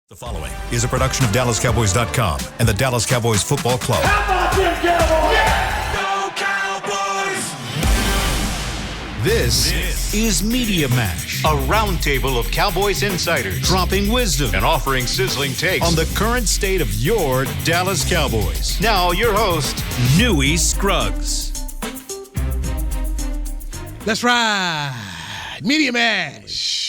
The following is a production of DallasCowboys.com and the Dallas Cowboys Football Club. How about them Cowboys? Yeah! Go Cowboys! This is Media Mash, a roundtable of Cowboys insiders dropping wisdom and offering sizzling takes on the current state of your Dallas Cowboys. Now, your host, Newy Scruggs. Let's ride. Media Mash.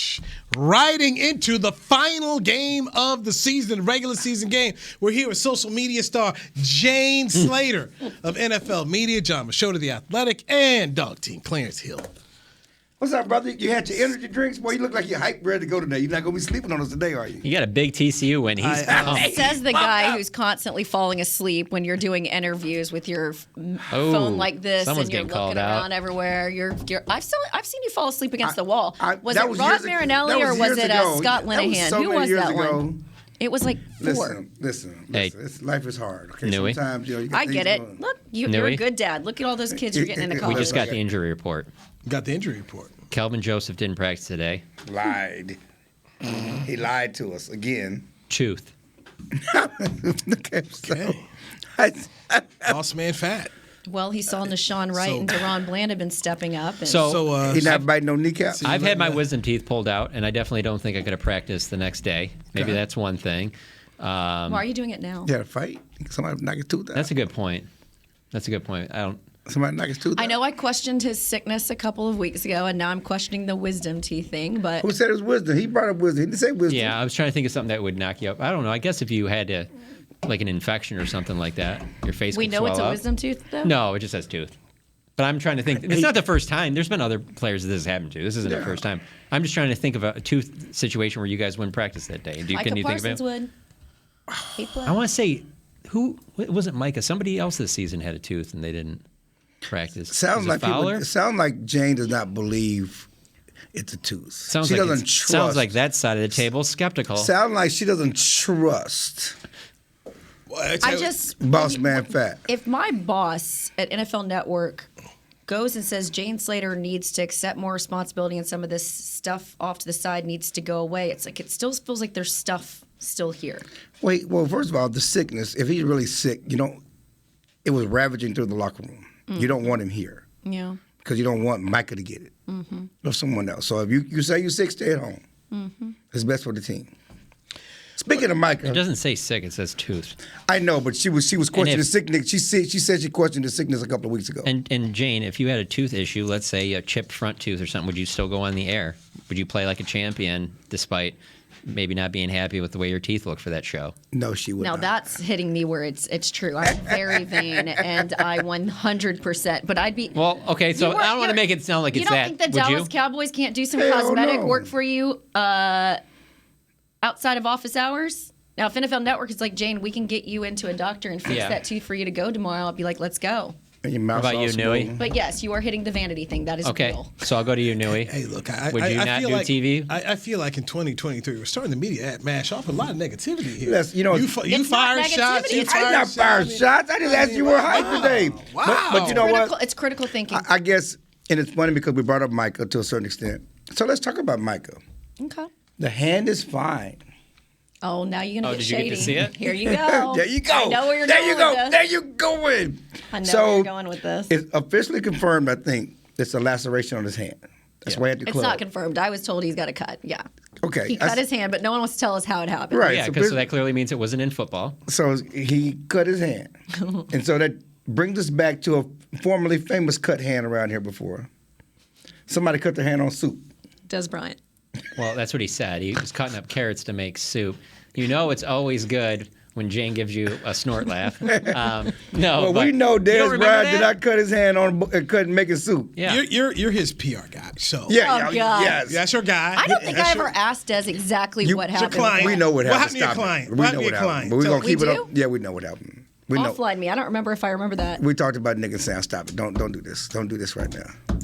Riding into the final game of the season, regular season game. We're here with social media star Jane Slater of NFL Media, John Machota, The Athletic, and Dog Team Clarence Hill. What's up, brother? You had your energy drinks? Boy, you look like you're hyped ready to go today. You're not going to be sleeping on us today, are you? You got a big TCU win. He's Says the guy who's constantly falling asleep when you're doing interviews with your phone like this and you're looking around everywhere. I've seen you fall asleep against the wall. Was it Ron Marinelli or was it Scott Linehan? Who was that one? It was like 4. Listen. Hey. Life is hard. Okay, Newy. sometimes you got I get it. going. Look, you're a good dad. Look at all those kids you're getting into college. We just got the injury report. Got the injury report. Kelvin Joseph didn't practice today. Lied. He lied to us again. Tooth. Okay. Boss man fat. Well, he saw Nashawn Wright and Deron Bland have been stepping up. And So he not biting no kneecaps. I've had my wisdom teeth pulled out, and I definitely don't think I could have practiced the next day. Maybe that's one thing. why are you doing it now? You had a fight? Somebody knock his tooth out. That's a good point. Somebody knock his tooth out. I know I questioned his sickness a couple of weeks ago, and now I'm questioning the wisdom teeth thing. But Who said it was wisdom? He brought up wisdom. He didn't say wisdom. Yeah, I was trying to think of something that would knock you up. I don't know. I guess if you had like an infection or something like that, your face we could know swell it's a up. wisdom tooth, though? No, it just says tooth. But I'm trying to think. It's not the first time. There's been other players that this has happened to. This isn't the first time. I'm just trying to think of a tooth situation where you guys wouldn't practice that day. Micah Can you think Parsons of it? would. I want to say, it wasn't Micah. Somebody else this season had a tooth and they didn't practice. Sounds Was it like Fowler? it sounds like Jane does not believe it's a tooth. Sounds she like doesn't trust. Sounds like that side of the table skeptical. Sounds like she doesn't trust. Boss man fat. If my boss at NFL Network goes and says Jane Slater needs to accept more responsibility and some of this stuff off to the side needs to go away, it's like it still feels like there's stuff still here. Well, first of all, the sickness, if he's really sick, it was ravaging through the locker room. You don't want him here. Yeah. Because you don't want Micah to get it. Or someone else. So if you say you're sick, stay at home. It's best for the team. Speaking of Micah. It doesn't say sick, it says tooth. I know, but she was questioning the sickness. She said she questioned the sickness a couple of weeks ago. And Jane, if you had a tooth issue, let's say a chipped front tooth or something, would you still go on the air? Would you play like a champion despite maybe not being happy with the way your teeth look for that show? No, she would Now not. that's hitting me where it's true. I'm very vain, and I 100%. But I'd be. Well, okay, so I don't want to make it sound like it's that. You don't think the Dallas Cowboys can't do some Hell cosmetic no. work for you outside of office hours? Now, if NFL Network is like, Jane, we can get you into a doctor and fix that tooth for you to go tomorrow, I'll be like, let's go. And your mouth's What about all you, smooth. Newy? But yes, you are hitting the vanity thing. That is Okay, real. so I'll go to you, Newy. Hey, look, Would you not feel do like, TV? I feel like in 2023, we're starting the media at mash off a lot of negativity here. Yes, you It's fire not shots. negativity, You it's I did not fire shots. I just asked you were hyped today. Wow. But you know what? It's critical thinking. I guess, and it's funny because we brought up Micah to a certain extent. So let's talk about Micah. Okay. The hand is fine. Oh, now you're going to get did you shady. get to see it? Here you go. There you go. I know where you're there going you go. with this. There you going. I know so where you're going with this. It's officially confirmed, I think, it's a laceration on his hand. That's why at the It's club. not confirmed. I was told he's got a cut. Yeah. Okay. He cut his hand, but no one wants to tell us how it happened. Right. Yeah, so because that clearly means it wasn't in football. So he cut his hand. And so that brings us back to a formerly famous cut hand around here before. Somebody cut their hand on soup. Des Bryant. Well, that's what he said. He was cutting up carrots to make soup. You know it's always good when Jane gives you a snort laugh. No, Well, but we know you Des don't remember Bryant did that? not cut his hand on cut making soup. Yeah. You're his PR guy. So Yeah, Oh, God. yes. that's your guy. I don't think That's I your- ever asked Des exactly what your happened. client. We know what What happened. happened to your Stop it. client? We What know happened to what your happened. client? But we're So- going to keep We it do? up. Yeah, we know what happened. We know. Offline me. I don't remember if I remember that. We talked about Nick and Sam. Stop it. Don't do this. Don't do this right now.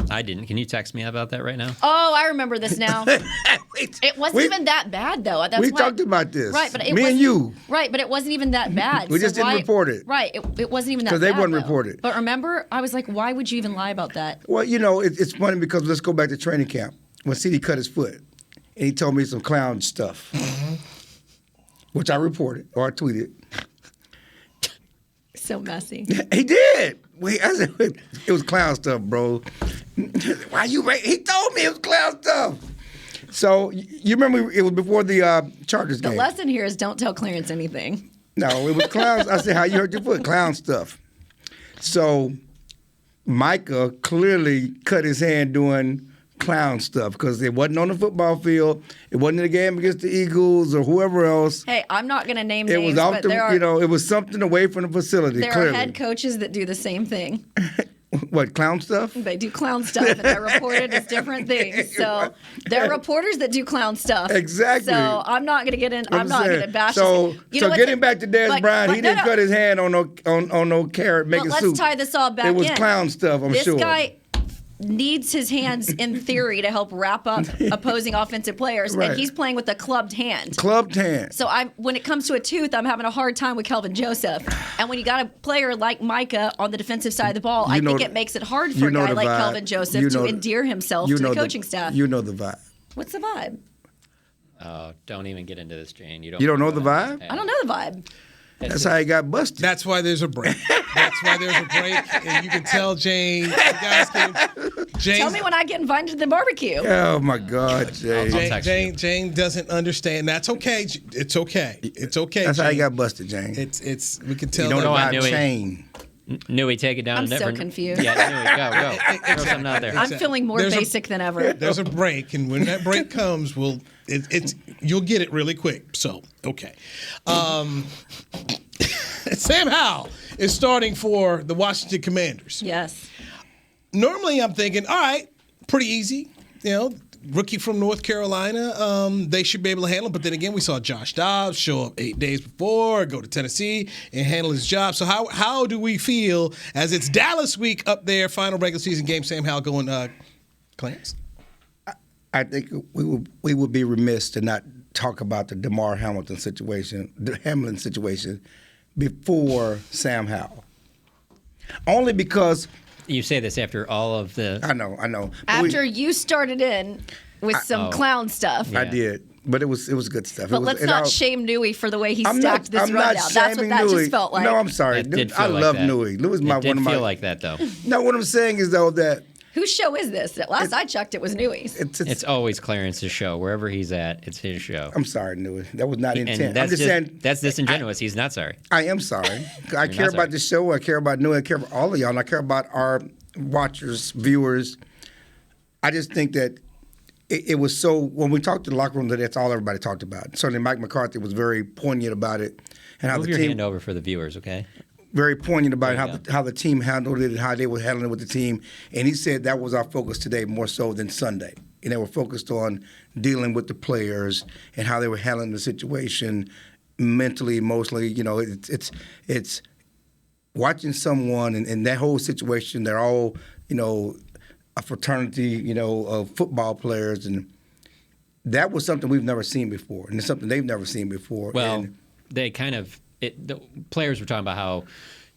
I didn't. Can you text me about that right now? Oh, I remember this now. It wasn't even that bad, though. That's we why, talked about this. Right, but it Me and wasn't- you. Right, but it wasn't even that bad. We just didn't report it. Right, it wasn't even that bad. 'Cause they wouldn't though. report it. But remember, I was like, why would you even lie about that? Well, it's funny because let's go back to training camp when CD cut his foot and he told me some clown stuff. which I reported or I tweeted. So messy. He did. I said, it was clown stuff, bro. Why you? He told me it was clown stuff. So you remember it was before the Chargers game. The lesson here is don't tell Clarence anything. No, it was clowns. I said, how you hurt your foot? Clown stuff. So Micah clearly cut his hand doing clown stuff because it wasn't on the football field. It wasn't in the game against the Eagles or whoever else. Hey, I'm not going to name it names, was off but the, there are, it was something away from the facility. There clearly. are head coaches that do the same thing. What, clown stuff? They do clown stuff, and they're reported as different things. So there are reporters that do clown stuff. Exactly. So I'm not going to get in. I'm not going to bash. So getting back to Dez Bryant, he didn't cut his hand on no carrot making soup. Let's tie this all back in. It was clown stuff, I'm sure. This guy needs his hands, in theory, to help wrap up opposing offensive players, right. and he's playing with a clubbed hand. Clubbed hand. So when it comes to a tooth, I'm having a hard time with Kelvin Joseph. And when you got a player like Micah on the defensive side of the ball, I think it makes it hard for a guy like Kelvin Joseph to endear himself to the coaching staff. You know the vibe. What's the vibe? Oh, don't even get into this, Jane. You don't know the vibe? I don't know the vibe. That's how he got busted. That's why there's a break. And you can tell Jane. You guys tell me when I get invited to the barbecue. Oh my God, Jane. Jane doesn't understand. That's okay. It's okay. It's okay. That's Jane. how he got busted, Jane. It's we can tell. You don't know how Jane. Newey, take it down. I'm so confused. Yeah, Newey, go. Throw something out there. I'm feeling more basic than ever. There's a break, and when that break comes, you'll get it really quick. So, okay. Sam Howell is starting for the Washington Commanders. Yes. Normally, I'm thinking, all right, pretty easy. Rookie from North Carolina, they should be able to handle it. But then again, we saw Josh Dobbs show up 8 days before, go to Tennessee, and handle his job. So how do we feel as it's Dallas week up there, final regular season game, Sam Howell going, Clarence? I think we would be remiss to not talk about the DeMar Hamlin situation before Sam Howell. Only because... You say this after all of the... I know. After you started in with some clown stuff. Yeah. I did. But it was good stuff. But let's not shame Newey for the way he stacked this rundown. That's what that Newey. Just felt like. No, I'm sorry. I love Newey. Newey's one of my... It didn't feel like that, though. No, what I'm saying is, though, that... Whose show is this? Last I checked, it was Newey's. It's always Clarence's show. Wherever he's at, it's his show. I'm sorry, Newey. That was not intent. I'm just saying. That's disingenuous. He's not sorry. I am sorry. I care about the show. I care about Newey. I care about all of y'all. And I care about our watchers, viewers. I just think that it was so... When we talked to the locker room, that's all everybody talked about. Certainly Mike McCarthy was very poignant about it. And how Move your hand over for the viewers, okay? Very poignant about how the team handled it and how they were handling it with the team. And he said that was our focus today more so than Sunday. And they were focused on dealing with the players and how they were handling the situation mentally, emotionally. It's watching someone in that whole situation. They're all, a fraternity, of football players. And that was something we've never seen before. And it's something they've never seen before. Well, they kind of... the players were talking about how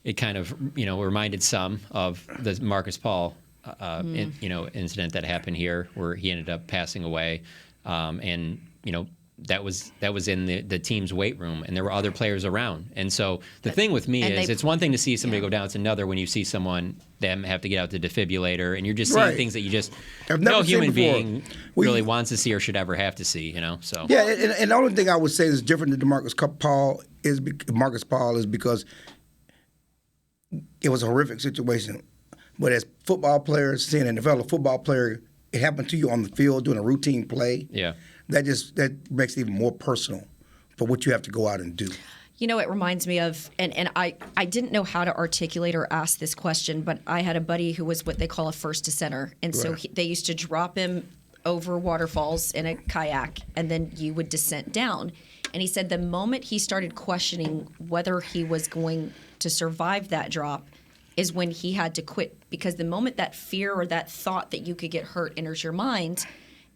it kind of, reminded some of the Marcus Paul, incident that happened here, where he ended up passing away, and that was in the team's weight room, and there were other players around. And so the thing with me is, it's one thing to see somebody go down; it's another when you see them have to get out the defibrillator, and you're just seeing things that you just no human being really wants to see or should ever have to see. So yeah, and the only thing I would say is different than Marcus Paul is because it was a horrific situation. But as football players, seeing an NFL football player, it happened to you on the field doing a routine play. Yeah, that makes it even more personal for what you have to go out and do. It reminds me of, and I didn't know how to articulate or ask this question, but I had a buddy who was what they call a first descenter. And so they used to drop him over waterfalls in a kayak, and then you would descent down. And he said the moment he started questioning whether he was going to survive that drop is when he had to quit. Because the moment that fear or that thought that you could get hurt enters your mind,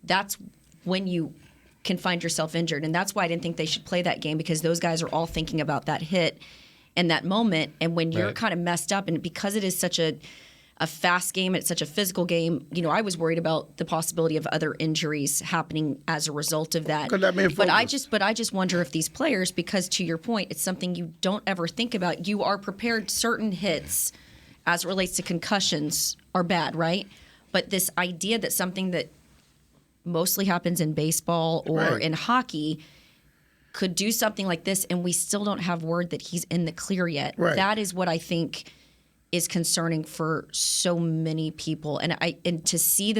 that's when you can find yourself injured. And that's why I didn't think they should play that game, because those guys are all thinking about that hit and that moment. And when you're kind of messed up, and because it is such a a fast game. It's such a physical game. You know, I was worried about the possibility of other injuries happening as a result of that. But I just wonder if these players, because to your point, it's something you don't ever think about. You are prepared. Certain hits, as it relates to concussions, are bad, right? But this idea that something that mostly happens in baseball or in hockey could do something like this, and we still don't have word that he's in the clear yet. Right. That is what I think is concerning for so many people. And to see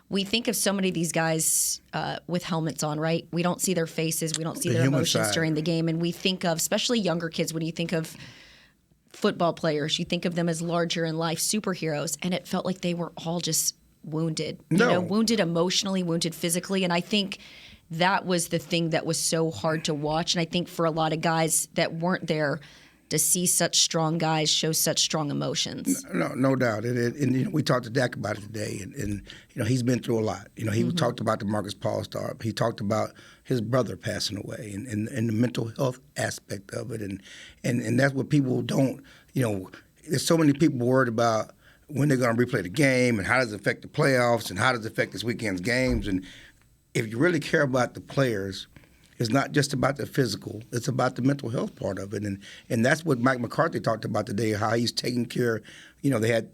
we think of so many of these guys with helmets on, right? We don't see their faces. We don't see their emotions during the game. And we think of, especially younger kids, when you think of football players, you think of them as larger in life superheroes. And it felt like they were all just wounded. You know, wounded emotionally, wounded physically. And I think that was the thing that was so hard to watch. And I think for a lot of guys that weren't there, to see such strong guys show such strong emotions. No doubt. And you know, we talked to Dak about it today, and you know, he's been through a lot. You know, he talked about the Marcus Paul star. He talked about his brother passing away and the mental health aspect of it. And that's what people don't, you know, there's so many people worried about when they're going to replay the game and how does it affect the playoffs and how does it affect this weekend's games. And if you really care about the players, it's not just about the physical. It's about the mental health part of it. And that's what Mike McCarthy talked about today, how he's taking care. You know, they had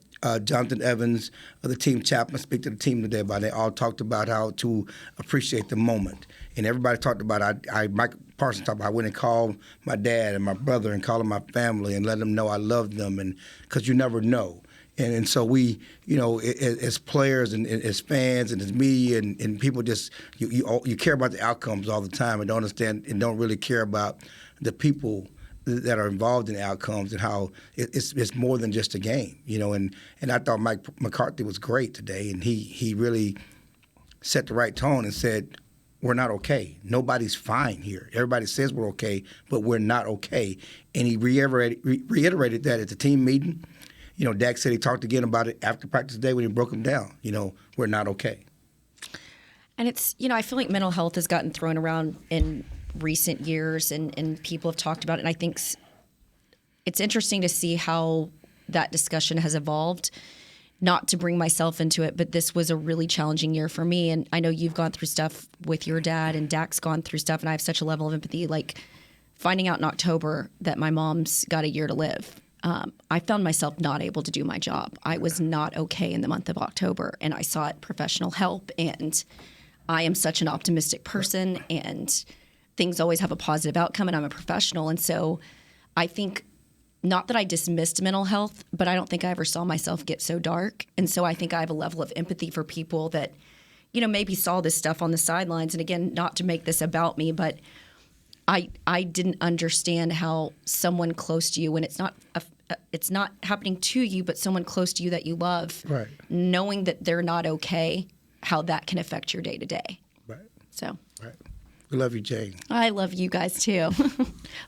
Jonathan Evans of the team chaplain speak to the team today about it. They all talked about how to appreciate the moment. And everybody talked about Mike Parsons talked about I went and called my dad and my brother and calling my family and let them know I loved them, and because you never know. And so we, you know, as players and as fans and as media and people just, you care about the outcomes all the time and don't understand and don't really care about the people that are involved in the outcomes and how it's more than just a game, you know. And I thought Mike McCarthy was great today, and he really set the right tone and said, we're not okay. Nobody's fine here. Everybody says we're okay, but we're not okay. And he reiterated that at the team meeting. You know, Dak said he talked again about it after practice today when he broke him down. You know, we're not okay. And it's, you know, I feel like mental health has gotten thrown around in recent years and people have talked about it. And I think it's interesting to see how that discussion has evolved. Not to bring myself into it, but this was a really challenging year for me. And I know you've gone through stuff with your dad and Dak's gone through stuff. And I have such a level of empathy, like finding out in October that my mom's got a year to live. I found myself not able to do my job. I was not okay in the month of October, and I sought professional help. And I am such an optimistic person, and things always have a positive outcome, and I'm a professional. And so I think, not that I dismissed mental health, but I don't think I ever saw myself get so dark. And so I think I have a level of empathy for people that, you know, maybe saw this stuff on the sidelines. And again, not to make this about me, but I didn't understand how someone close to you, when it's not happening to you, but someone close to you that you love, right, knowing that they're not okay, how that can affect your day to day. Right. So. Right. We love you, Jane. I love you guys too,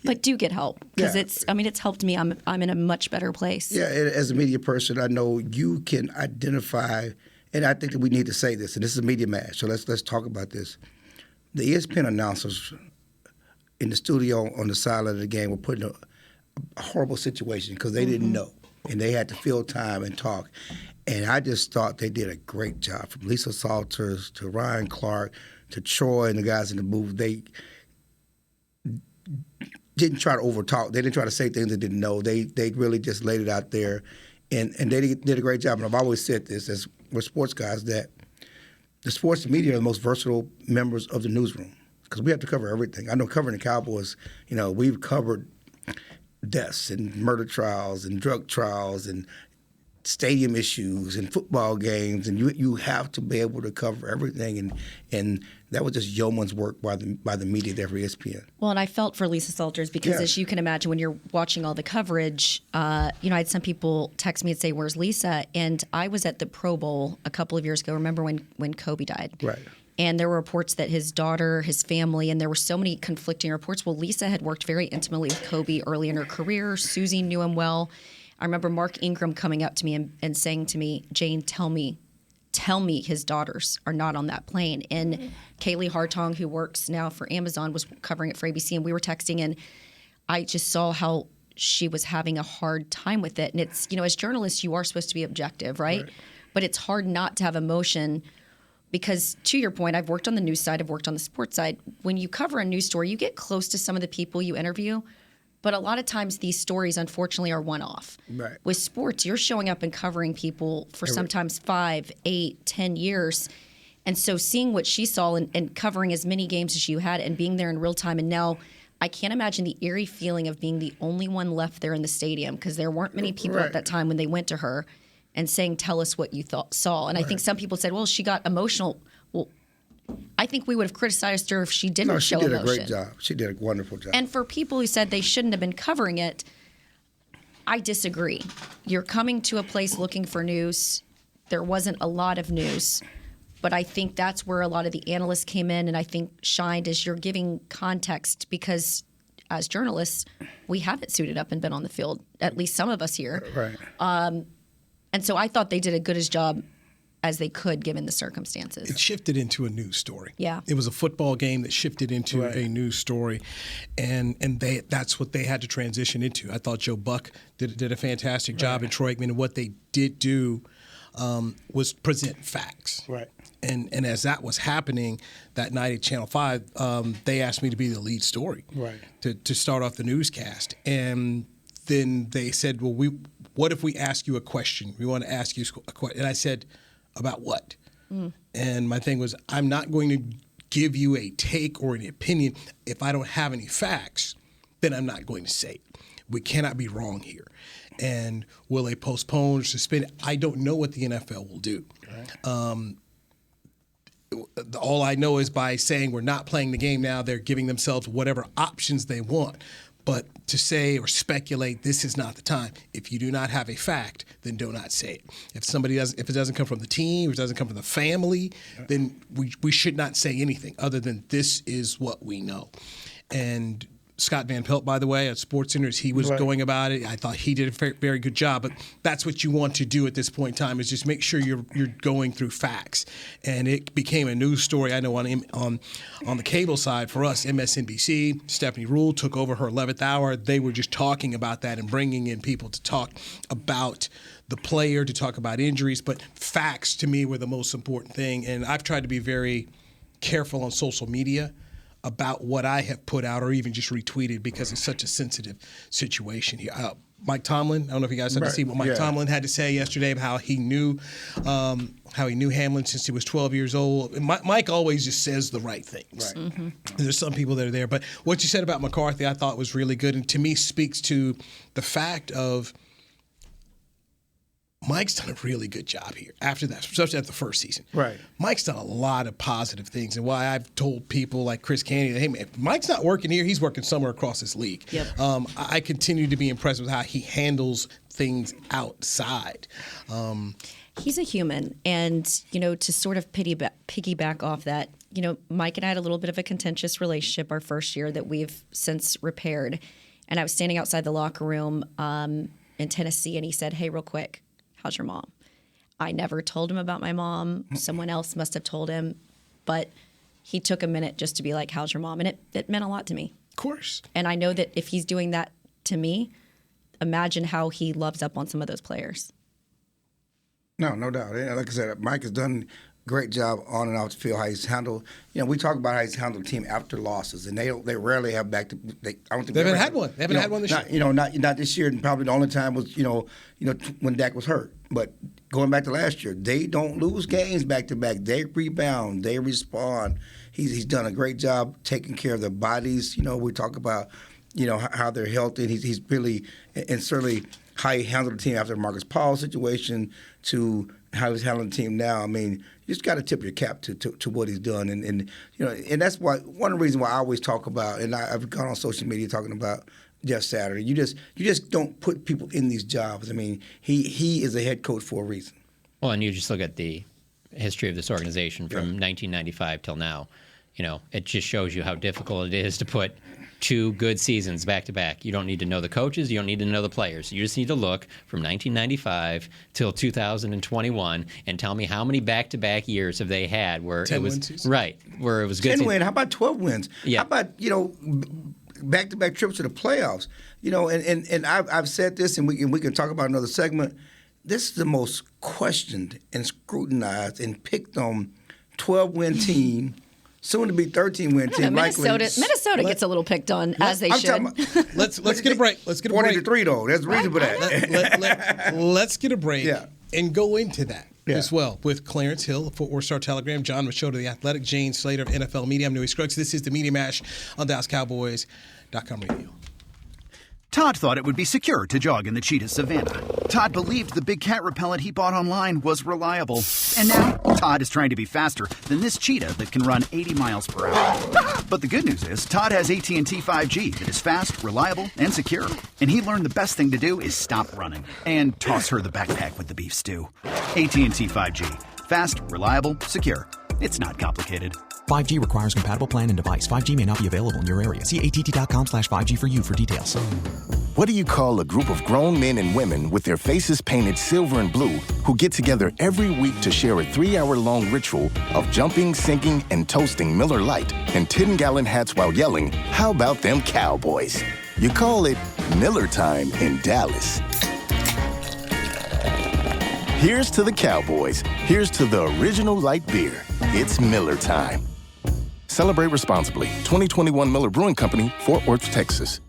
but do get help because it's helped me. I'm in a much better place. Yeah. As a media person, I know you can identify, and I think that we need to say this. And this is a media match, so let's talk about this. The ESPN announcers in the studio on the sideline of the game were put in a horrible situation because they didn't know, and they had to fill time and talk. And I just thought they did a great job, from Lisa Salters to Ryan Clark to Troy and the guys in the booth. They didn't try to overtalk. They didn't try to say things they didn't know. They really just laid it out there, and they did a great job. And I've always said this, as we're sports guys, that the sports media are the most versatile members of the newsroom because we have to cover everything. I know covering the Cowboys, you know, we've covered deaths and murder trials and drug trials and stadium issues and football games, and you have to be able to cover everything, and that was just yeoman's work by the media there for ESPN. Well, and I felt for Lisa Salters because, as you can imagine, when you're watching all the coverage, I had some people text me and say, "Where's Lisa?" And I was at the Pro Bowl a couple of years ago. Remember when Kobe died? Right. And there were reports that his daughter, his family, and there were so many conflicting reports. Well, Lisa had worked very intimately with Kobe early in her career. Susie knew him well. I remember Mark Ingram coming up to me and saying to me, "Jane, tell me his daughters are not on that plane." And Kaylee Hartong, who works now for Amazon, was covering it for ABC, and we were texting, and I just saw how she was having a hard time with it. And it's, as journalists, you are supposed to be objective, right? But it's hard not to have emotion because, to your point, I've worked on the news side, I've worked on the sports side. When you cover a news story, you get close to some of the people you interview. But a lot of times these stories, unfortunately, are one-off. Right. With sports, you're showing up and covering people for sometimes 5, 8, 10 years. And so seeing what she saw and covering as many games as you had and being there in real time, and now I can't imagine the eerie feeling of being the only one left there in the stadium because there weren't many people at that time when they went to her and saying, tell us what you saw. And I think some people said, well, she got emotional. Well, I think we would have criticized her if she didn't show emotion. She did a great job. She did a wonderful job. And for people who said they shouldn't have been covering it, I disagree. You're coming to a place looking for news. There wasn't a lot of news. But I think that's where a lot of the analysts came in and I think shined as you're giving context because as journalists, we haven't suited up and been on the field, at least some of us here. Right. And so I thought they did a good as job as they could given the circumstances. It shifted into a news story. Yeah. It was a football game that shifted into a news story, and that's what they had to transition into. I thought Joe Buck did a fantastic job in Troy Aikman, and what they did do was present facts. Right. And as that was happening that night at Channel 5, they asked me to be the lead story. Right. To start off the newscast. And then they said, well, what if we ask you a question? We want to ask you a question. And I said, about what? And my thing was, I'm not going to give you a take or an opinion. If I don't have any facts, then I'm not going to say it. We cannot be wrong here. And will they postpone or suspend it? I don't know what the NFL will do. Right. All I know is by saying we're not playing the game now, they're giving themselves whatever options they want. But to say or speculate, this is not the time. If you do not have a fact, then do not say it. If it doesn't come from the team, if it doesn't come from the family, then we should not say anything other than this is what we know. And Scott Van Pelt, by the way, at SportsCenter, he was going about it. I thought he did a very good job. But that's what you want to do at this point in time is just make sure you're going through facts. And it became a news story. I know on the cable side for us, MSNBC, Stephanie Rule took over her 11th hour. They were just talking about that and bringing in people to talk about the player, to talk about injuries. But facts to me were the most important thing. And I've tried to be very careful on social media about what I have put out or even just retweeted because it's such a sensitive situation here. Mike Tomlin, I don't know if you guys had to see what Mike Tomlin had to say yesterday about how he knew Hamlin since he was 12 years old. And Mike always just says the right things. Right. Mm-hmm. There's some people that are there. But what you said about McCarthy I thought was really good and to me speaks to the fact of Mike's done a really good job here after that, especially after the first season. Right. Mike's done a lot of positive things, and why I've told people like Chris Candy, hey, man, if Mike's not working here, he's working somewhere across this league. Yep. I continue to be impressed with how he handles things outside. He's a human, and, to sort of piggyback off that, Mike and I had a little bit of a contentious relationship our first year that we've since repaired, and I was standing outside the locker room in Tennessee, and he said, hey, real quick, how's your mom? I never told him about my mom. Someone else must have told him. But he took a minute just to be like, how's your mom? And it meant a lot to me. Of course. And I know that if he's doing that to me, imagine how he loves up on some of those players. No doubt. Like I said, Mike has done a great job on and off the field, how he's handled. We talk about how he's handled the team after losses, and they rarely have back to. I don't think they haven't had one. They haven't had one this year. Not this year, and probably the only time was when Dak was hurt. But going back to last year, they don't lose games back to back. They rebound, they respond. He's done a great job taking care of their bodies. We talk about how they're healthy. He's really and certainly how he handled the team after the Marcus Paul situation to how he's handling the team now. I mean, you just got to tip your cap to what he's done, and that's why one of the reasons why I always talk about, and I've gone on social media talking about Jeff Saturday. You just don't put people in these jobs. I mean, he is a head coach for a reason. Well, and you just look at the history of this organization from 1995 till now. It just shows you how difficult it is to put 2 good seasons back to back. You don't need to know the coaches. You don't need to know the players. You just need to look from 1995 till 2021 and tell me how many back-to-back years have they had where 10 it was wins. Right, where it was good. 10 wins. How about 12 wins? Yeah. How about back-to-back trips to the playoffs. And I've said this, and we can talk about another segment. This is the most questioned and scrutinized and picked on 12-win team, soon to be 13-win team. Minnesota gets a little picked on, as they should. Let's get a break. Let's get a break. 20-3 though. There's a reason for that. Let's get a break and go into that. Yeah. As well with Clarence Hill of Fort Worth Star-Telegram, John Machota, The Athletic, Jane Slater of NFL Media. I'm Newy Scruggs. This is the Media Mash on DallasCowboys.com radio. Todd thought it would be secure to jog in the cheetah savanna. Todd believed the big cat repellent he bought online was reliable. And now, Todd is trying to be faster than this cheetah that can run 80 miles per hour. But the good news is, Todd has AT&T 5G that is fast, reliable, and secure. And he learned the best thing to do is stop running and toss her the backpack with the beef stew. AT&T 5G. Fast, reliable, secure. It's not complicated. 5G requires compatible plan and device. 5G may not be available in your area. See att.com/5G for you for details. What do you call a group of grown men and women with their faces painted silver and blue who get together every week to share a 3-hour-long ritual of jumping, singing, and toasting Miller Lite and 10-gallon hats while yelling, "How about them Cowboys?" You call it Miller Time in Dallas. Here's to the Cowboys. Here's to the original light beer. It's Miller Time. Celebrate responsibly. 2021 Miller Brewing Company, Fort Worth, Texas.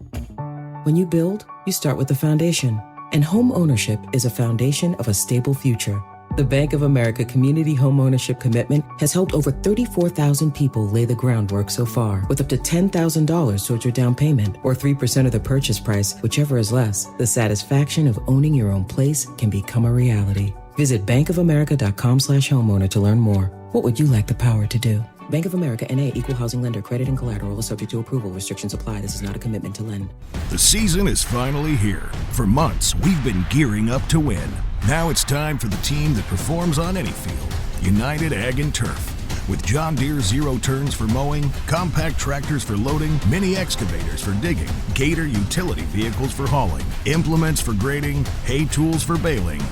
When you build, you start with the foundation. And home ownership is a foundation of a stable future. The Bank of America Community Home Ownership Commitment has helped over 34,000 people lay the groundwork so far, with up to $10,000 towards your down payment or 3% of the purchase price, whichever is less. The satisfaction of owning your own place can become a reality. Visit bankofamerica.com/homeowner to learn more. What would you like the power to do? Bank of America N.A. Equal Housing Lender. Credit and collateral is subject to approval. Restrictions apply. This is not a commitment to lend. The season is finally here. For months, we've been gearing up to win. Now it's time for the team that performs on any field. United Ag and Turf. With John Deere zero turns for mowing, compact tractors for loading, mini excavators for digging, Gator utility vehicles for hauling, implements for grading, hay tools for baling.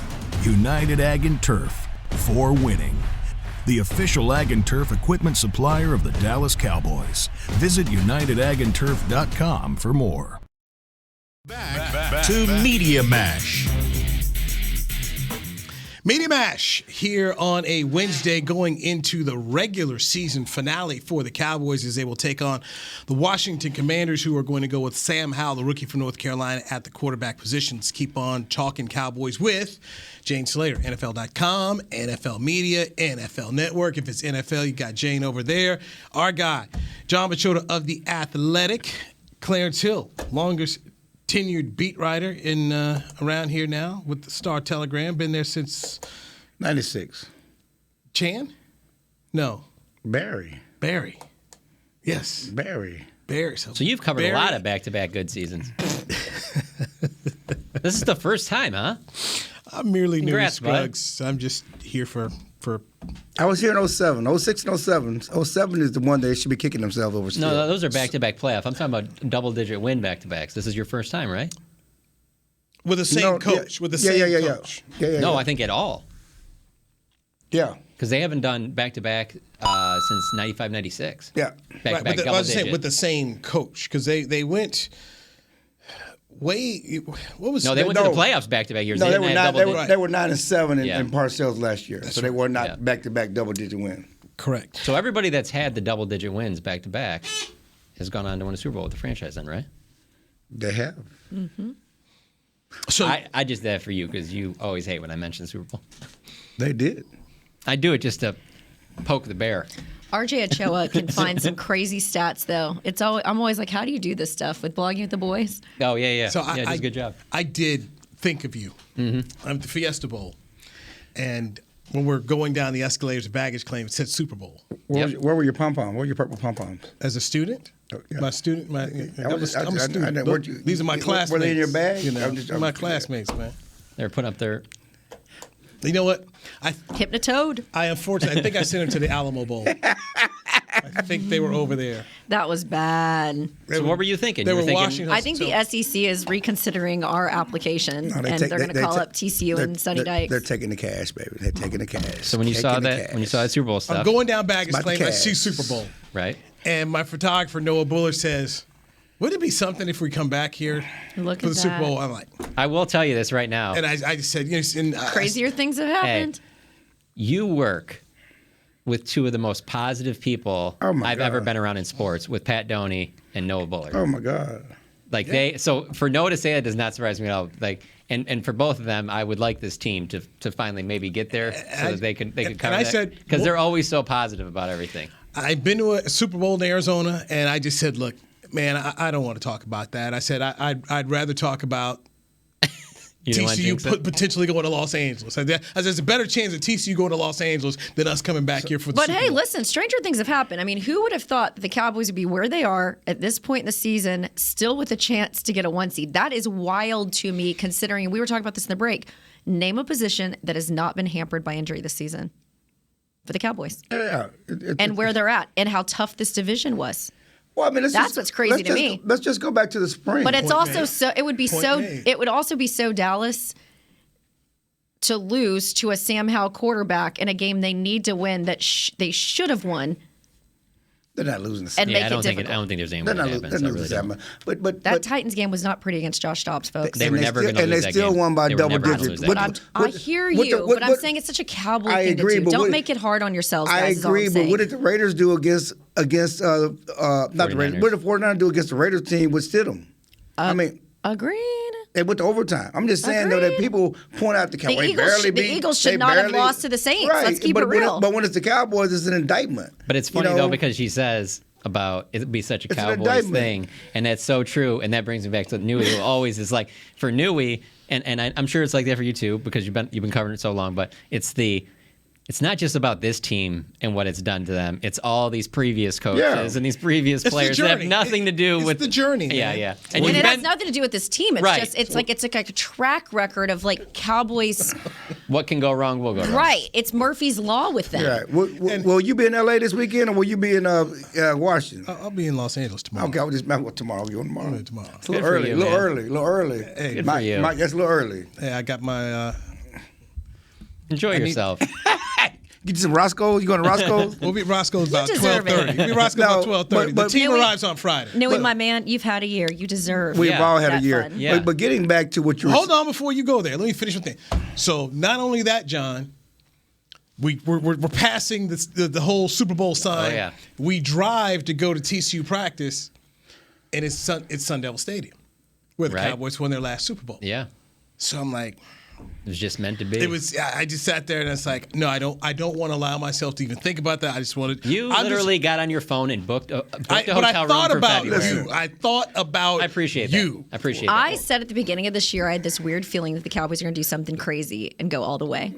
United Ag and Turf. For winning. The official Ag and Turf equipment supplier of the Dallas Cowboys. Visit UnitedAgAndTurf.com for more. Back to Media Mash. Media Mash here on a Wednesday going into the regular season finale for the Cowboys as they will take on the Washington Commanders, who are going to go with Sam Howell, the rookie from North Carolina, at the quarterback position. Let's keep on talking Cowboys with Jane Slater, NFL.com, NFL Media, NFL Network. If it's NFL, you got Jane over there. Our guy, John Machota of The Athletic, Clarence Hill, longest tenured beat writer in around here now with the Star-Telegram. Been there since 96. Chan? No. Barry. Yes. Barry. So you've covered a lot of back-to-back good seasons. This is the first time, huh? I'm merely Newy Congrats, Scruggs. I'm just here for. I was here in 07. 06 and 07. 07 is the one they should be kicking themselves over still. No, those are back-to-back playoff. I'm talking about double-digit win back-to-backs. This is your first time, right? With the same coach. Yeah, with the same coach. Yeah. No, I think at all. Yeah. Because they haven't done back-to-back since 95, 96. Yeah. Back-to-back Right, I was saying double-digit. with the same coach, because they went way. What was? No, they went to the playoffs back-to-back years. No, they they were 9-7 in Parcells last year, so they were not back-to-back double-digit win. Correct. So everybody that's had the double-digit wins back-to-back has gone on to win a Super Bowl with the franchise then, right? They have. Mm-hmm. So I just did that for you because you always hate when I mention the Super Bowl. They did. I do it just to poke the bear. RJ Ochoa can find some crazy stats, though. I'm always like, how do you do this stuff with blogging with the boys? Oh, yeah. So does a good job. I did think of you. I'm at the Fiesta Bowl, and when we're going down the escalators of baggage claim, it said Super Bowl. Where were your pom-poms? Where were your purple pom-poms? As a student? Yeah. I'm a student. I These are my classmates. Were they in your bag? My classmates, man. They're putting up their... You know what? Hypnotoad. I think I sent them to the Alamo Bowl. I think they were over there. That was bad. So what were you thinking? They you were thinking, Washington. I think the SEC is reconsidering our application, and they're going to call up TCU and Sonny Dykes. They're taking the cash, baby. They're taking the cash. So when you saw that Super Bowl stuff, I'm going down baggage About claim. the I see cash. Super Bowl, right? and my photographer Noah Buller says, Wouldn't it be something if we come back here for the Super Bowl? I'm like, I will tell you this right now. And I just said, crazier things have happened. Hey, you work with two of the most positive people I've ever been around in sports, with Pat Doney and Noah Bullard. Oh my God! So for Noah to say that does not surprise me at all. And for both of them, I would like this team to finally maybe get there so that they could cover that. Because they're always so positive about everything. I've been to a Super Bowl in Arizona, and I just said, look, man, I don't want to talk about that. I said I'd rather talk about TCU potentially going to Los Angeles. I said there's a better chance of TCU going to Los Angeles than us coming back here for the Super Bowl. But hey, listen, stranger things have happened. I mean, who would have thought that the Cowboys would be where they are at this point in the season, still with a chance to get a 1 seed? That is wild to me, considering we were talking about this in the break. Name a position that has not been hampered by injury this season for the Cowboys. Yeah. And where they're at and how tough this division was. Well, I mean, that's what's crazy to me. Let's just go back to the spring. But it's also it would also be so Dallas to lose to a Sam Howell quarterback in a game they need to win that they should have won. They're not losing the season. I don't think there's any way that happens. I really don't. But that Titans game was not pretty against Josh Dobbs, folks. They were never going to lose that game. And they still won by double digits. I hear you, but I'm saying it's such a Cowboy thing to do. Don't make it hard on yourselves, guys. I agree, but what did the Raiders do against not the Raiders? What did the 49ers do against the Raiders team with Stidham? Agreed. They went to overtime. I'm just saying, though, that people point out the Cowboys the Eagles should not have lost to the Saints. Right. Let's keep it real. But when it's the Cowboys, it's an indictment. But it's funny, though, because she says about it'd be such a Cowboys thing, and that's so true. And that brings me back to Newey, who always is like, for Newey, and I'm sure it's like that for you too, because you've been covering it so long. But it's not just about this team and what it's done to them. It's all these previous coaches and these previous players that have nothing to do with the journey. Yeah. And it has nothing to do with this team. It's just it's like a track record of like Cowboys. What can go wrong will go wrong. Right. It's Murphy's Law with them. Yeah. Will you be in LA this weekend, or will you be in Washington? I'll be in Los Angeles tomorrow. Okay, I'll just tomorrow. You tomorrow? Tomorrow. It's a little early. Hey, good for you. Mike, that's a little early. Hey, I got my. Enjoy yourself. Get you some Roscoe's? You going to Roscoe's? We'll be at Roscoe's about 12:30. We'll be Roscoe's about 12:30. The team arrives on Friday. Newey, my man, you've had a year. You deserve. We've all had a year. Yeah. But getting back to what you were Hold on before you go there. Let me finish one thing. So not only that, John, we're passing the whole Super Bowl sign. Oh, yeah. We drive to go to TCU practice, and it's Sun Devil Stadium, where the Cowboys won their last Super Bowl. Yeah. So I'm like, it was just meant to be. It was. I just sat there and it's like, no, I don't want to allow myself to even think about that. I just wanted. You literally got on your phone and booked a hotel room for February. I thought about you. I thought about. I appreciate you. I appreciate that. I said at the beginning of this year, I had this weird feeling that the Cowboys are going to do something crazy and go all the way.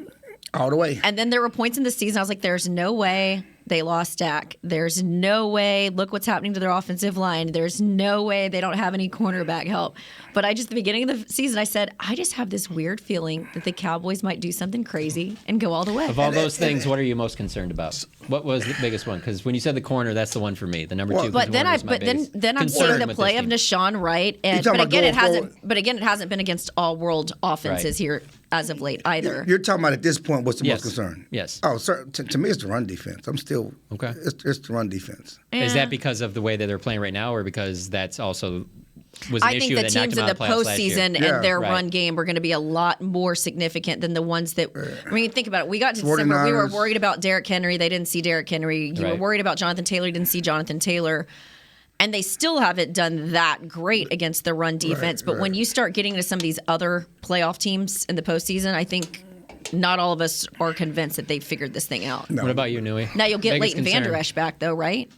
All the way. And then there were points in the season I was like, there's no way they lost Dak. There's no way. Look what's happening to their offensive line. There's no way they don't have any cornerback help. But at the beginning of the season, I said, I just have this weird feeling that the Cowboys might do something crazy and go all the way. Of all those things, what are you most concerned about? What was the biggest one? Because when you said the corner, that's the one for me. The number two. But then I'm seeing the play of Nashawn Wright, but again, it hasn't been against all world offenses here as of late either. You're talking about at this point what's the most concern? Yes. Oh, sir, to me it's the run defense. I'm still okay. It's the run defense. Yeah. Is that because of the way that they're playing right now, or because that's also was an I issue think the that knocked teams them in out the of playoffs postseason and their run game are going to be a lot more significant than the ones that. I mean, think about it. We got to December. We were worried about Derrick Henry. They didn't see Derrick Henry. You were worried about Jonathan Taylor. You didn't see Jonathan Taylor. And they still haven't done that great against the run defense. But when you start getting to some of these other playoff teams in the postseason, I think not all of us are convinced that they've figured this thing out. No. What about you, Newey? Now you'll get Leighton Vander Esch back, though, right?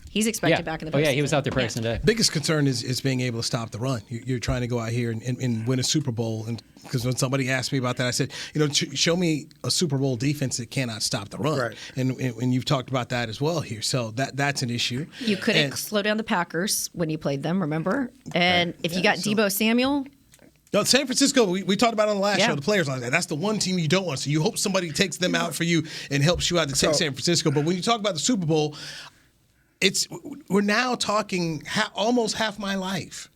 He's expected back in the postseason. Oh, yeah, he was out there practicing today. Biggest concern is being able to stop the run. You're trying to go out here and win a Super Bowl. And because when somebody asked me about that, I said, show me a Super Bowl defense that cannot stop the run. Right. And you've talked about that as well here. So that's an issue. You couldn't slow down the Packers when you played them, remember? And if you got Deebo Samuel. No, San Francisco, we talked about it on the last show, the players like that. That's the one team you don't want. So you hope somebody takes them out for you and helps you out to take San Francisco. But when you talk about the Super Bowl, we're now talking almost half my life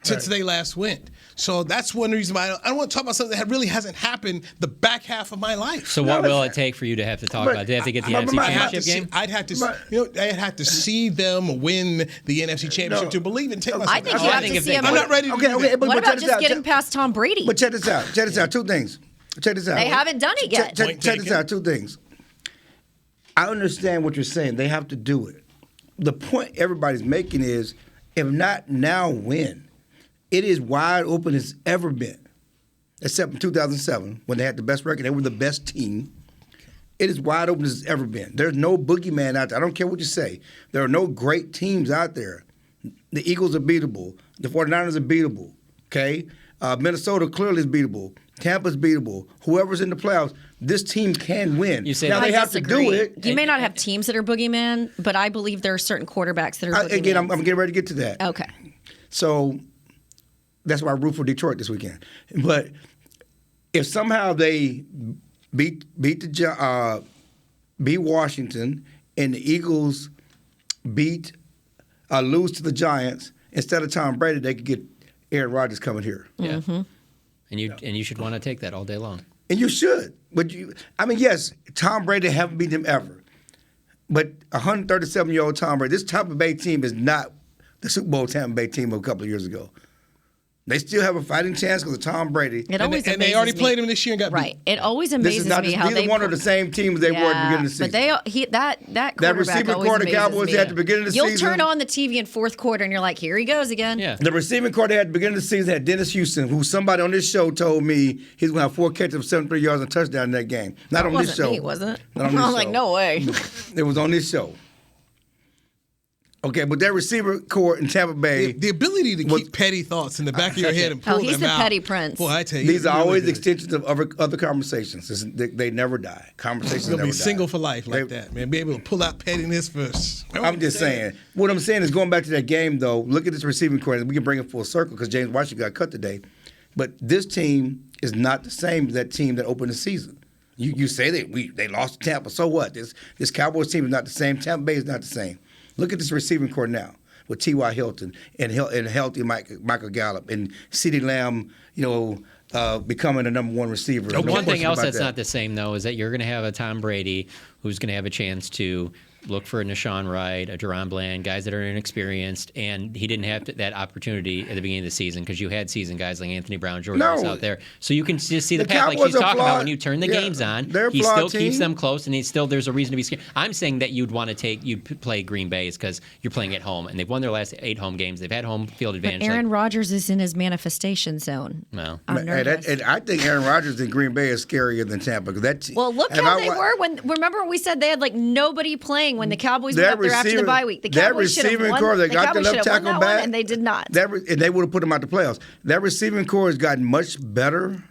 since they last went. So that's one reason why I don't want to talk about something that really hasn't happened the back half of my life. So what will it take for you to have to talk about? Do they have to get the NFC Championship game? I'd have to see them win the NFC Championship to believe and take myself. I think you have to see them. I'm not ready to do that. What about just getting past Tom Brady? But check this out. Check this out. Two things. Check this out. They haven't done it yet. Check this out. Two things. I understand what you're saying. They have to do it. The point everybody's making is, if not now, when? It is wide open as ever been, except in 2007 when they had the best record. They were the best team. It is wide open as it's ever been. There's no boogeyman out there. I don't care what you say. There are no great teams out there. The Eagles are beatable. The 49ers are beatable. Okay? Minnesota clearly is beatable. Tampa's beatable. Whoever's in the playoffs, this team can win. Now they have to do it. You may not have teams that are boogeyman, but I believe there are certain quarterbacks that are boogeyman. Again, I'm getting ready to get to that. Okay. So that's why I root for Detroit this weekend. But if somehow they beat Washington and the Eagles lose to the Giants, instead of Tom Brady, they could get Aaron Rodgers coming here. Yeah. Mm-hmm. And you should want to take that all day long. And you should. But yes, Tom Brady haven't beat him ever. But 137-year-old Tom Brady, this Tampa Bay team is not the Super Bowl Tampa Bay team of a couple of years ago. They still have a fighting chance because of Tom Brady. And they already played him this year and got beat. It always amazes me how neither one of the same teams they were at the beginning of the season. But that receiving core the Cowboys had at the beginning of the season. You'll turn on the TV in fourth quarter and you're like, here he goes again. Yeah. The receiving core they had at the beginning of the season had Dennis Houston, who somebody on this show told me he's going to have 4 catches of 73 yards and a touchdown in that game. Not on this show. Me, was it? Not on this show. I'm like, no way. It was on this show. Okay, but that receiver core in Tampa Bay. The ability to keep petty thoughts in the back of your head and pull them out. He's the petty prince. Boy, I tell you. These are always extensions of other conversations. They never die. Conversations never die. You'll be single for life like that, man. Be able to pull out pettiness first. I'm just saying. What I'm saying is going back to that game, though, look at this receiving core. We can bring it full circle because James Washington got cut today. But this team is not the same as that team that opened the season. You say they lost to Tampa. So what? This Cowboys team is not the same. Tampa Bay is not the same. Look at this receiving core now with T.Y. Hilton and healthy Michael Gallup and CeeDee Lamb, becoming the number one receiver. No one thing else that's not the same, though, is that you're going to have a Tom Brady who's going to have a chance to look for a Nashawn Wright, a Deron Bland, guys that are inexperienced, and he didn't have that opportunity at the beginning of the season because you had seasoned guys like Anthony Brown, Jordan Lewis out there. So you can just see the path like she's talking about when you turn the games on. He still keeps them close, and there's a reason to be scared. I'm saying that you'd play Green Bay is because you're playing at home, and they've won their last 8 home games. They've had home field advantage. But Aaron Rodgers is in his manifestation zone. Well, and I think Aaron Rodgers in Green Bay is scarier than Tampa. Well, look how they were remember when we said they had nobody playing when the Cowboys went up there after the bye week. The Cowboys should have won. Core, they got the left tackle back, and they did not. And they would have put them out the playoffs. That receiving core has gotten much better.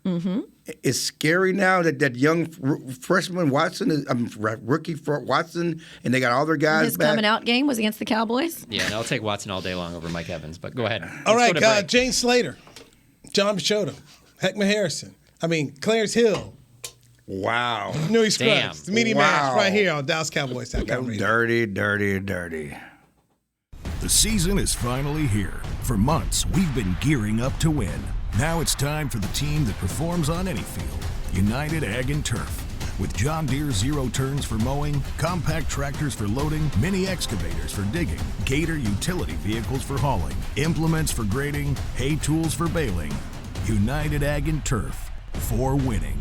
Mm-hmm. It's scary now that young freshman rookie Watson, and they got all their guys His back. coming out game was against the Cowboys. Yeah, and I'll take Watson all day long over Mike Evans. But go ahead. All right, Jane Slater, John Bichota, Heckman Harrison. Clarence Hill. Wow. Newey Scruggs. The Media Match right here on DallasCowboys.com. Dirty, dirty, dirty. The season is finally here. For months, we've been gearing up to win. Now it's time for the team that performs on any field. United Ag and Turf. With John Deere Zero Turns for mowing, compact tractors for loading, mini excavators for digging, Gator utility vehicles for hauling, implements for grading, hay tools for baling. United Ag and Turf. For winning.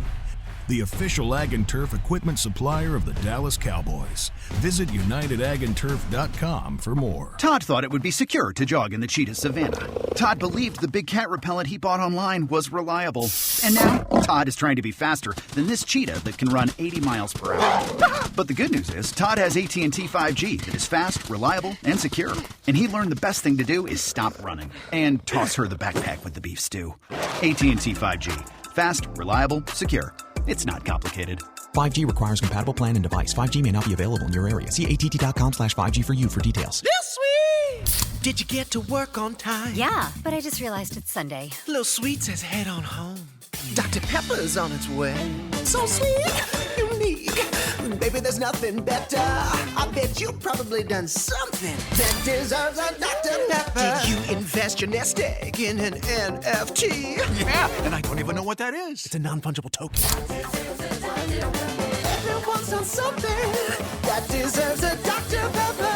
The official Ag and Turf equipment supplier of the Dallas Cowboys. Visit UnitedAgAndTurf.com for more. Todd thought it would be secure to jog in the cheetah savanna. Todd believed the big cat repellent he bought online was reliable. And now, Todd is trying to be faster than this cheetah that can run 80 miles per hour. But the good news is, Todd has AT&T 5G that is fast, reliable, and secure. And he learned the best thing to do is stop running and toss her the backpack with the beef stew. AT&T 5G. Fast, reliable, secure. It's not complicated. 5G requires compatible plan and device. 5G may not be available in your area. See att.com/5G for you for details. This week! Did you get to work on time? Yeah, but I just realized it's Sunday. Little Sweet says head on home. Dr. Pepper's on its way. So sweet, unique. Baby, there's nothing better. I bet you've probably done something that deserves a Dr. Pepper. Did you invest your nest egg in an NFT? Yeah, and I don't even know what that is. It's a non-fungible token. Everyone's done something that deserves a Dr. Pepper.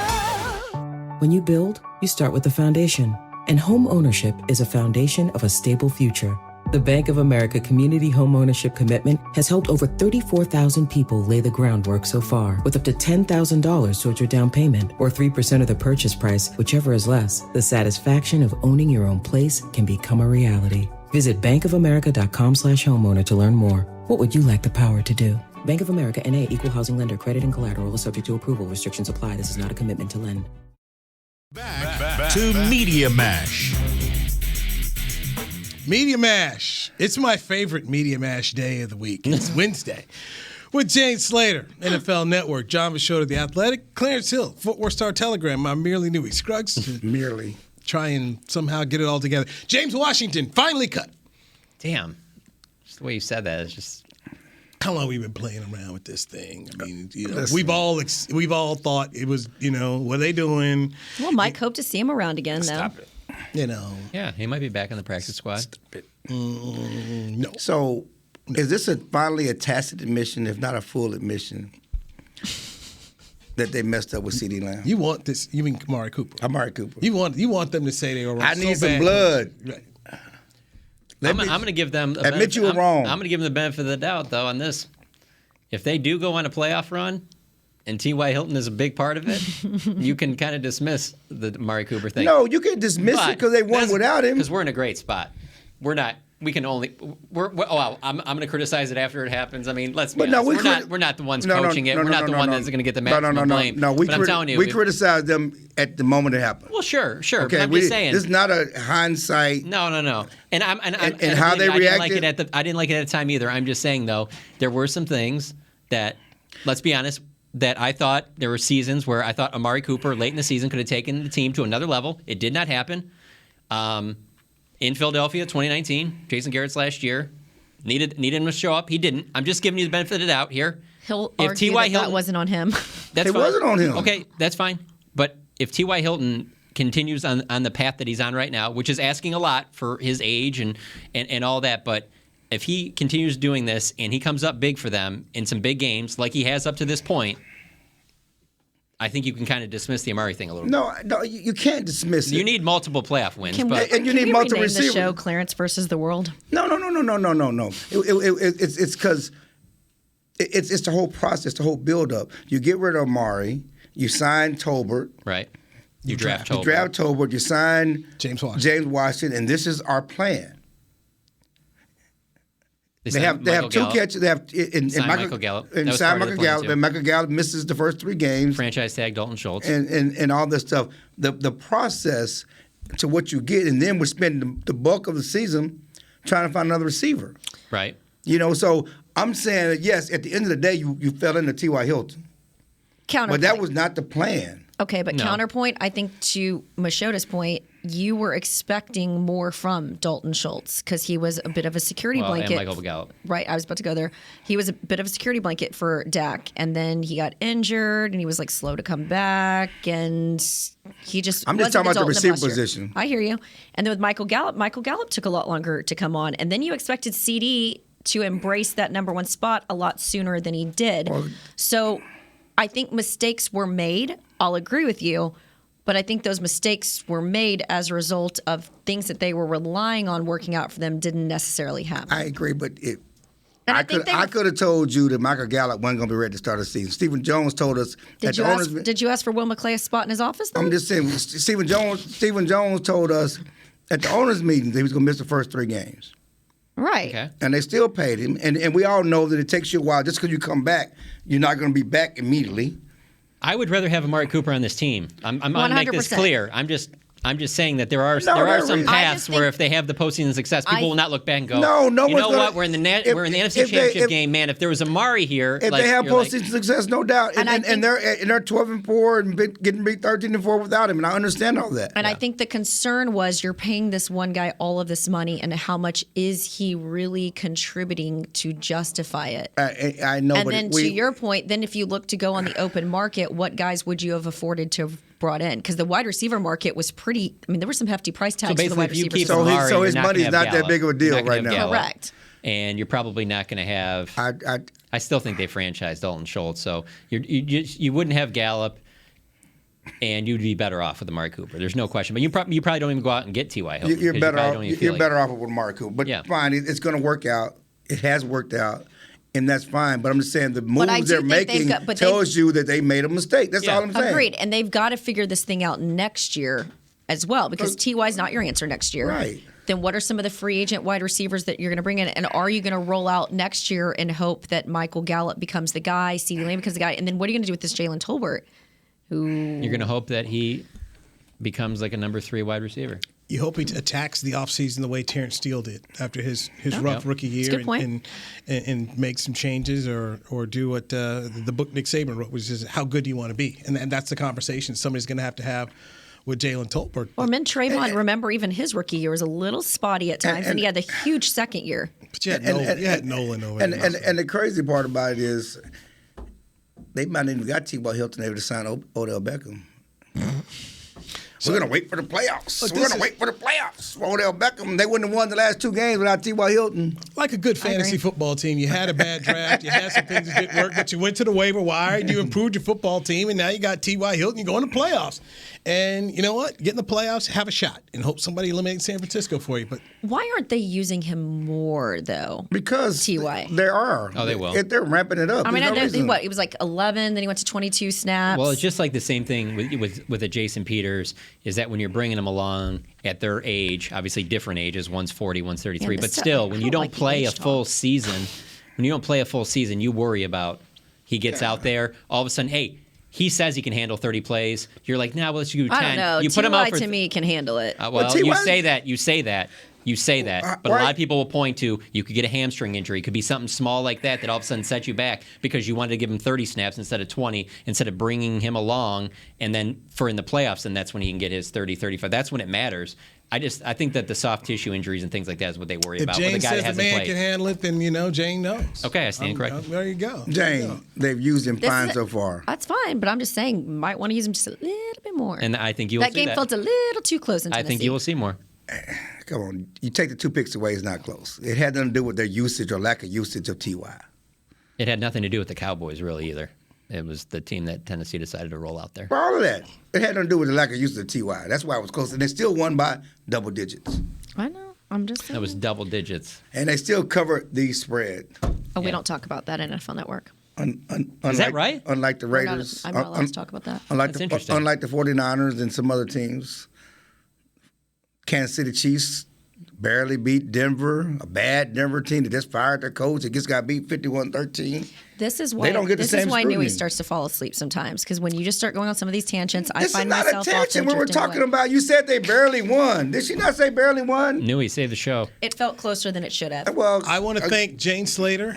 When you build, you start with the foundation. And home ownership is a foundation of a stable future. The Bank of America Community Home Ownership Commitment has helped over 34,000 people lay the groundwork so far, with up to $10,000 towards your down payment or 3% of the purchase price, whichever is less. The satisfaction of owning your own place can become a reality. Visit bankofamerica.com/homeowner to learn more. What would you like the power to do? Bank of America N.A. Equal Housing Lender. Credit and collateral is subject to approval. Restrictions apply. This is not a commitment to lend. Back to Media Mash. Media Mash. It's my favorite Media Mash day of the week. It's Wednesday. With Jane Slater, NFL Network, John Machota, The Athletic, Clarence Hill, Fort Worth Star-Telegram, my merely Newey Scruggs. Merely. Try and somehow get it all together. James Washington, finally cut. Damn. Just the way you said that is just... How long have we been playing around with this thing? I mean, we've all thought it was, what are they doing? Well, Mike hoped to see him around again, though. Stop it. Yeah, he might be back in the practice squad. Stop it. No. So, is this finally a tacit admission, if not a full admission, that they messed up with CeeDee Lamb? You want this? You mean Amari Cooper? Amari Cooper. You want them to say they were wrong? I need some blood. Right. I'm going to give them. Admit you were wrong. I'm going to give them the benefit of the doubt, though, on this. If they do go on a playoff run, and T.Y. Hilton is a big part of it, you can kind of dismiss the Amari Cooper thing. No, you can dismiss it because they won without him. Because we're in a great spot. We're not. We can only. I'm going to criticize it after it happens. I mean, let's be honest. We're not the ones coaching it. We're not the one that's going to get the maximum blame. No, but I'm telling you, we criticize them at the moment it happened. Well, sure. Okay, but I'm just saying. This is not a hindsight. No. And how they reacted. I didn't like it at the time either. I'm just saying though, there were some things that, let's be honest, that I thought there were seasons where I thought Amari Cooper late in the season could have taken the team to another level. It did not happen. In Philadelphia, 2019, Jason Garrett's last year, needed him to show up. He didn't. I'm just giving you the benefit of the doubt here. He'll argue that wasn't on him. It wasn't on him. Okay, that's fine. But if T.Y. Hilton continues on the path that he's on right now, which is asking a lot for his age and all that, but if he continues doing this and he comes up big for them in some big games like he has up to this point, I think you can kind of dismiss the Amari thing a little bit. No, you can't dismiss it. You need multiple playoff wins. And you need multiple receivers. The show Clarence versus the World? No. It's because it's the whole process, the whole build-up. You get rid of Amari. You sign Tolbert. Right. You draft Tolbert. You draft Tolbert. You sign James Washington. And this is our plan. They have two Gallup. catches. They have Michael Gallup. And sign Michael Gallup. And Michael Gallup misses the first 3 games. Franchise tag Dalton Schultz. And all this stuff. The process to what you get, and then we're spending the bulk of the season trying to find another receiver. Right. So I'm saying that, yes, at the end of the day, you fell into T.Y. Hilton. Counterpoint. But that was not the plan. Okay, but counterpoint, I think to Machota's point, you were expecting more from Dalton Schultz because he was a bit of a security blanket. And Michael Gallup. Right, I was about to go there. He was a bit of a security blanket for Dak, and then he got injured, and he was slow to come back, and he just I'm just talking about the receiver position. I hear you. And then with Michael Gallup took a lot longer to come on, and then you expected CD to embrace that number 1 spot a lot sooner than he did. So I think mistakes were made. I'll agree with you. But I think those mistakes were made as a result of things that they were relying on working out for them didn't necessarily happen. I agree, but I could have told you that Michael Gallup wasn't going to be ready to start the season. Stephen Jones told us. Did you ask for Will McClay a spot in his office, though? I'm just saying, Stephen Jones told us at the owners' meeting that he was going to miss the first 3 games. Right. Okay. And they still paid him. And we all know that it takes you a while. Just because you come back, you're not going to be back immediately. I would rather have Amari Cooper on this team. I'm going to make this clear. I'm just I'm just saying that there are some paths where if they have the postseason success, people will not look back and go, you know what? We're in the NFC Championship game, man. If there was Amari here, if they have postseason success, no doubt, and they're 12-4 and getting beat 13-4 without him, and I understand all that. And I think the concern was you're paying this one guy all of this money, and how much is he really contributing to justify it? I know, and then to your point, then if you look to go on the open market, what guys would you have afforded to have brought in? Because the wide receiver market was pretty. I mean, there were some hefty price tags for the wide receivers. So his money's not that big of a deal right now. Correct. And you're probably not going to have. I still think they franchised Dalton Schultz, so you wouldn't have Gallup, and you'd be better off with Amari Cooper. There's no question. But you probably don't even go out and get T.Y. Hilton. You're better off with Amari Cooper. But fine, it's going to work out. It has worked out. And that's fine, but I'm just saying the moves they're making tells you that they made a mistake. That's all I'm saying. Agreed, and they've got to figure this thing out next year as well, because T.Y.'s not your answer next year. Right. Then what are some of the free agent wide receivers that you're going to bring in, and are you going to roll out next year and hope that Michael Gallup becomes the guy, CeeDee Lamb becomes the guy, and then what are you going to do with this Jalen Tolbert? You're going to hope that he becomes like a number 3 wide receiver. You hope he attacks the offseason the way Terrence Steele did after his rough rookie year and make some changes or do what the book Nick Saban wrote, which is how good do you want to be? And that's the conversation somebody's going to have with Jalen Tolbert. Or Trayvon, remember even his rookie year was a little spotty at times, and he had a huge second year. But you had Nolan over there. And the crazy part about it is they might not even got T.Y. Hilton able to sign Odell Beckham. We're going to wait for the playoffs. We're going to wait for the playoffs. Odell Beckham, they wouldn't have won the last 2 games without T.Y. Hilton. Like a good fantasy football team, you had a bad draft, you had some things that didn't work, but you went to the waiver wire and you improved your football team, and now you got T.Y. Hilton, you go in the playoffs. And you know what? Get in the playoffs, have a shot, and hope somebody eliminates San Francisco for you. But why aren't they using him more, though? Because T.Y. They are. Oh, they will. They're ramping it up. I mean, I know he was like 11, then he went to 22 snaps. Well, it's just like the same thing with a Jason Peters, is that when you're bringing them along at their age, obviously different ages, one's 40, one's 33, but still, when you don't play a full season, you worry about he gets out there, all of a sudden, hey, he says he can handle 30 plays. You're like, nah, well, let's do 10. I don't know. You put him out for to me can handle it. You say that. But a lot of people will point to you could get a hamstring injury. It could be something small like that all of a sudden sets you back because you wanted to give him 30 snaps instead of 20, instead of bringing him along. And then for in the playoffs, and that's when he can get his 30, 35. That's when it matters. I think that the soft tissue injuries and things like that is what they worry about. If Jane says the man can handle it, then Jane knows. Okay, I stand corrected. There you go. Jane, they've used him fine so far. That's fine, but I'm just saying, you might want to use him just a little bit more. And I think you will see that. That game felt a little too close in Tennessee. I think you will see more. Come on, you take the 2 picks away, it's not close. It had nothing to do with their usage or lack of usage of T.Y. It had nothing to do with the Cowboys, really, either. It was the team that Tennessee decided to roll out there. For all of that, it had nothing to do with the lack of usage of T.Y. That's why it was close. And they still won by double digits. I know. I'm just saying. That was double digits. And they still covered the spread. Oh, we don't talk about that in NFL Network. Is that right? Unlike the Raiders. I'm not allowed to talk about that. Unlike the 49ers and some other teams. Kansas City Chiefs barely beat Denver, a bad Denver team that just fired their coach. It just got beat 51-13. This is why they don't get the same scrutiny. Newey starts to fall asleep sometimes, because when you just start going on some of these tangents, I find myself often This is not a tangent. We were talking about, you said they barely won. Did she not say barely won? Newey, save the show. It felt closer than it should have. Well, I want to thank Jane Slater,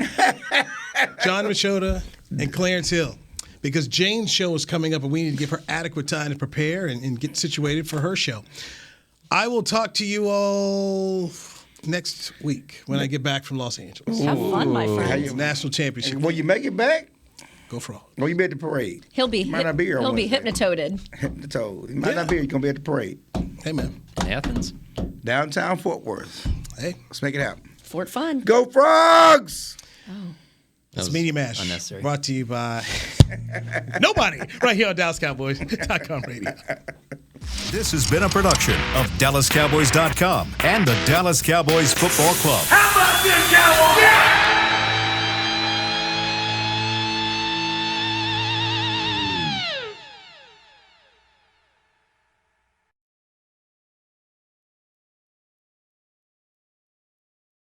John Machota, and Clarence Hill, because Jane's show is coming up and we need to give her adequate time to prepare and get situated for her show. I will talk to you all next week when I get back from Los Angeles. Have fun, my friend. National championship. Will you make it back? Go Frog. Will you be at the parade? He'll be not be here. He'll be hypnotoded. He might not be here. He's going to be at the parade. Hey, man. Athens. Downtown Fort Worth. Hey. Let's make it happen. Fort Fun. Go Frogs! Oh. It's Media Mash. Unnecessary. Brought to you by nobody. Right here on DallasCowboys.com radio. This has been a production of DallasCowboys.com and the Dallas Cowboys Football Club. How about this, Cowboys? Yeah!